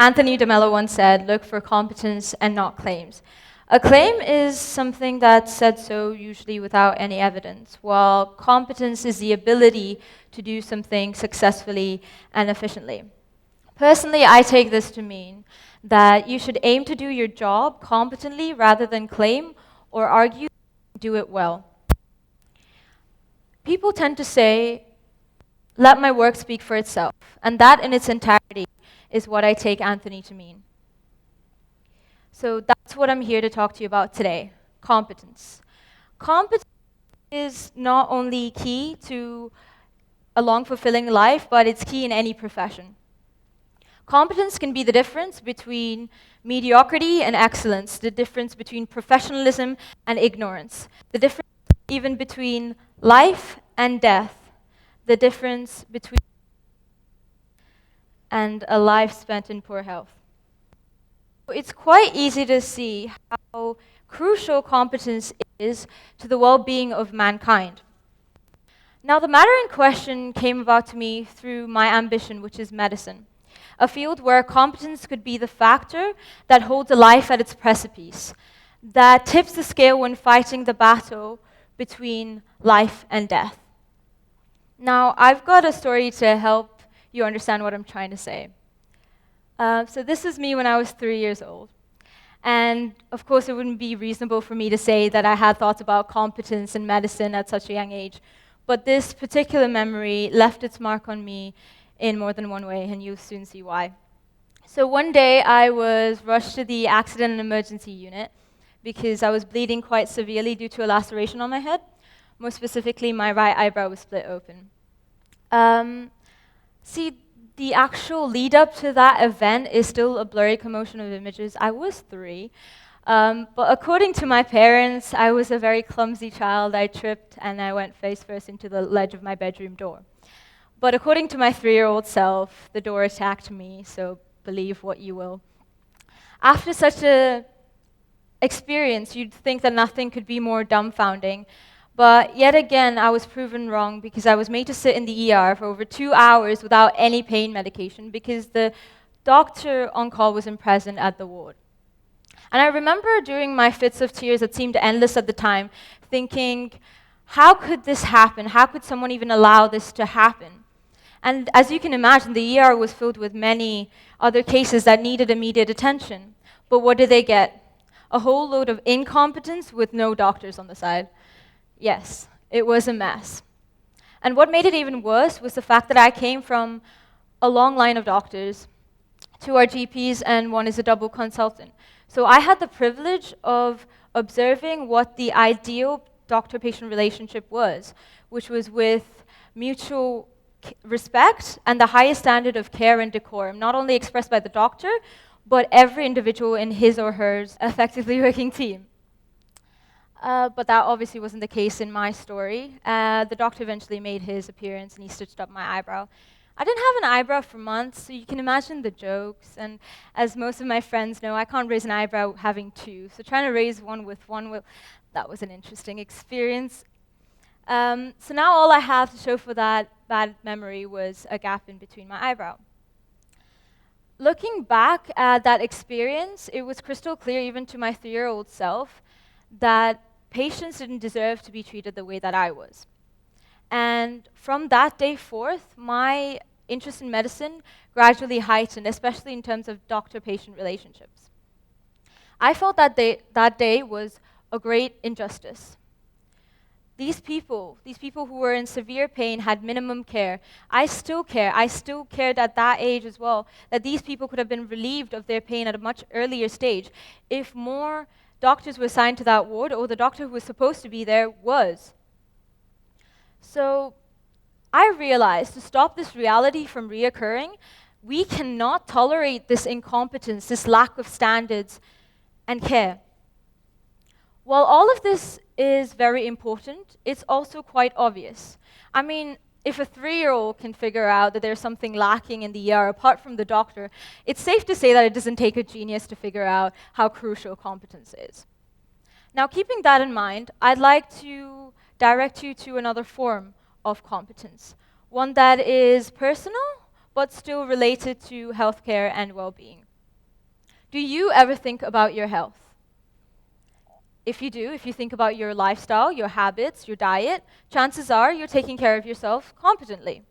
Anthony DeMello once said, look for competence and not claims. A claim is something that's said so usually without any evidence, while competence is the ability to do something successfully and efficiently. Personally, I take this to mean that you should aim to do your job competently rather than claim or argue do it well. People tend to say, let my work speak for itself, and that in its entirety is what I take Anthony to mean. So that's what I'm here to talk to you about today, competence. Competence is not only key to a long, fulfilling life, but it's key in any profession. Competence can be the difference between mediocrity and excellence, the difference between professionalism and ignorance, the difference even between life and death, the difference between and a life spent in poor health. It's quite easy to see how crucial competence is to the well-being of mankind. Now, the matter in question came about to me through my ambition, which is medicine, a field where competence could be the factor that holds a life at its precipice, that tips the scale when fighting the battle between life and death. Now, I've got a story to help you understand what I'm trying to say. So this is me when I was 3 years old. And of course, it wouldn't be reasonable for me to say that I had thoughts about competence in medicine at such a young age. But this particular memory left its mark on me in more than one way, and you'll soon see why. So one day, I was rushed to the accident and emergency unit because I was bleeding quite severely due to a laceration on my head. More specifically, my right eyebrow was split open. The actual lead up to that event is still a blurry commotion of images. I was 3. But according to my parents, I was a very clumsy child. I tripped and I went face first into the ledge of my bedroom door. But according to my 3-year-old self, the door attacked me, so believe what you will. After such an experience, you'd think that nothing could be more dumbfounding. But yet again, I was proven wrong because I was made to sit in the ER for over 2 hours without any pain medication because the doctor on call wasn't present at the ward. And I remember during my fits of tears that seemed endless at the time, thinking, how could this happen? How could someone even allow this to happen? And as you can imagine, the ER was filled with many other cases that needed immediate attention. But what did they get? A whole load of incompetence with no doctors on the side. Yes, it was a mess. And what made it even worse was the fact that I came from a long line of doctors, 2 are GPs and 1 is a double consultant. So I had the privilege of observing what the ideal doctor-patient relationship was, which was with mutual respect and the highest standard of care and decorum, not only expressed by the doctor, but every individual in his or her effectively working team. But that obviously wasn't the case in my story. The doctor eventually made his appearance and he stitched up my eyebrow. I didn't have an eyebrow for months, so you can imagine the jokes. And as most of my friends know, I can't raise an eyebrow having 2. So trying to raise one with one, that was an interesting experience. So now all I have to show for that bad memory was a gap in between my eyebrow. Looking back at that experience, it was crystal clear even to my 3-year-old self that patients didn't deserve to be treated the way that I was. And from that day forth, my interest in medicine gradually heightened, especially in terms of doctor-patient relationships. I felt that day was a great injustice. These people who were in severe pain had minimum care. I still cared at that age as well, that these people could have been relieved of their pain at a much earlier stage if more doctors were assigned to that ward, or the doctor who was supposed to be there was. So I realized to stop this reality from reoccurring, we cannot tolerate this incompetence, this lack of standards and care. While all of this is very important, it's also quite obvious. I mean, if a 3-year-old can figure out that there's something lacking in the ER apart from the doctor, it's safe to say that it doesn't take a genius to figure out how crucial competence is. Now, keeping that in mind, I'd like to direct you to another form of competence, one that is personal, but still related to healthcare and well-being. Do you ever think about your health? If you do, if you think about your lifestyle, your habits, your diet, chances are you're taking care of yourself competently.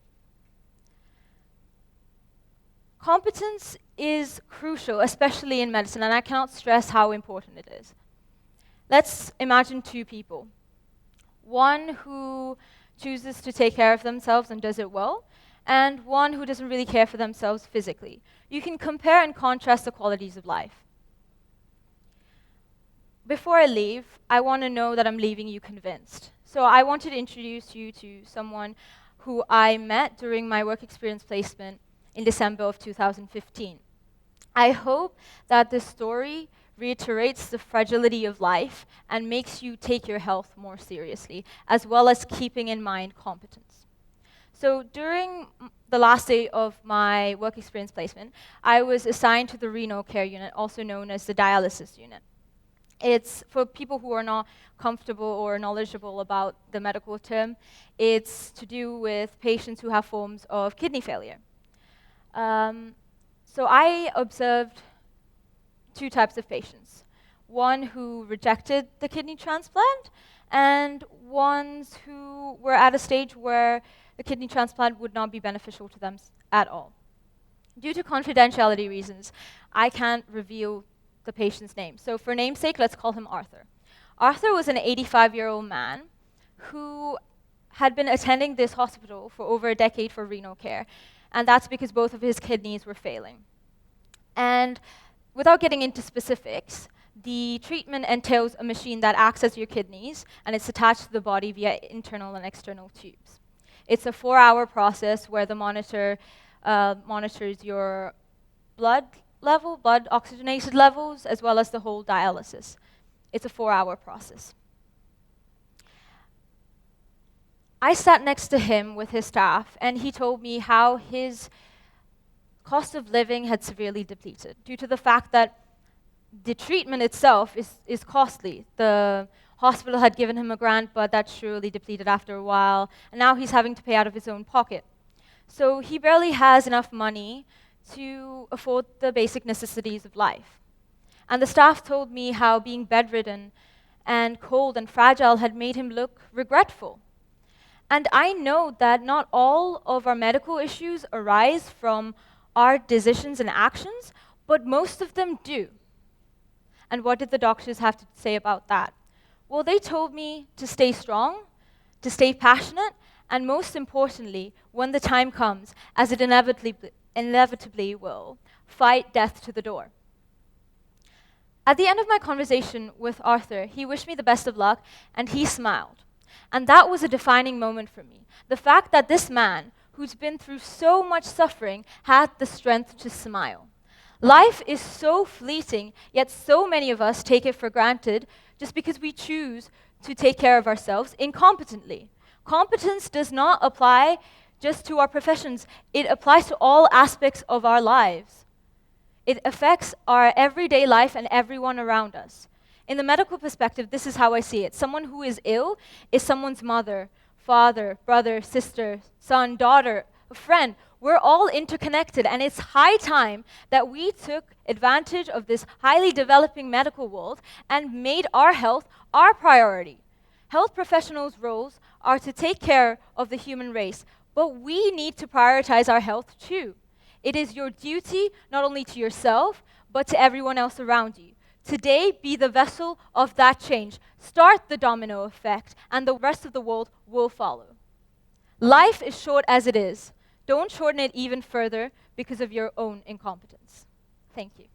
Competence is crucial, especially in medicine, and I cannot stress how important it is. Let's imagine two people. One who chooses to take care of themselves and does it well, and one who doesn't really care for themselves physically. You can compare and contrast the qualities of life. Before I leave, I want to know that I'm leaving you convinced. So I wanted to introduce you to someone who I met during my work experience placement in December of 2015. I hope that this story reiterates the fragility of life and makes you take your health more seriously, as well as keeping in mind competence. So during the last day of my work experience placement, I was assigned to the renal care unit, also known as the dialysis unit. It's for people who are not comfortable or knowledgeable about the medical term. It's to do with patients who have forms of kidney failure. So I observed two types of patients. One who rejected the kidney transplant, and ones who were at a stage where the kidney transplant would not be beneficial to them at all. Due to confidentiality reasons, I can't reveal the patient's name. So for namesake, let's call him Arthur. Arthur was an 85-year-old man who had been attending this hospital for over a decade for renal care, and that's because both of his kidneys were failing. And without getting into specifics, the treatment entails a machine that acts as your kidneys, and it's attached to the body via internal and external tubes. It's a 4-hour process where the monitor monitors your blood oxygenated levels, as well as the whole dialysis. It's a 4-hour process. I sat next to him with his staff, and he told me how his cost of living had severely depleted due to the fact that the treatment itself is costly. The hospital had given him a grant, but that surely depleted after a while, and now he's having to pay out of his own pocket. So he barely has enough money to afford the basic necessities of life. And the staff told me how being bedridden and cold and fragile had made him look regretful. And I know that not all of our medical issues arise from our decisions and actions, but most of them do. And what did the doctors have to say about that? Well, they told me to stay strong, to stay passionate, and most importantly, when the time comes, as it inevitably will, fight death to the door. At the end of my conversation with Arthur, he wished me the best of luck, and he smiled. And that was a defining moment for me. The fact that this man, who's been through so much suffering, had the strength to smile. Life is so fleeting, yet so many of us take it for granted just because we choose to take care of ourselves incompetently. Competence does not apply just to our professions. It applies to all aspects of our lives. It affects our everyday life and everyone around us. In the medical perspective, this is how I see it. Someone who is ill is someone's mother, father, brother, sister, son, daughter, a friend. We're all interconnected, and it's high time that we took advantage of this highly developing medical world and made our health our priority. Health professionals' roles are to take care of the human race, but we need to prioritize our health too. It is your duty not only to yourself, but to everyone else around you. Today, be the vessel of that change. Start the domino effect, and the rest of the world will follow. Life is short as it is. Don't shorten it even further because of your own incompetence. Thank you.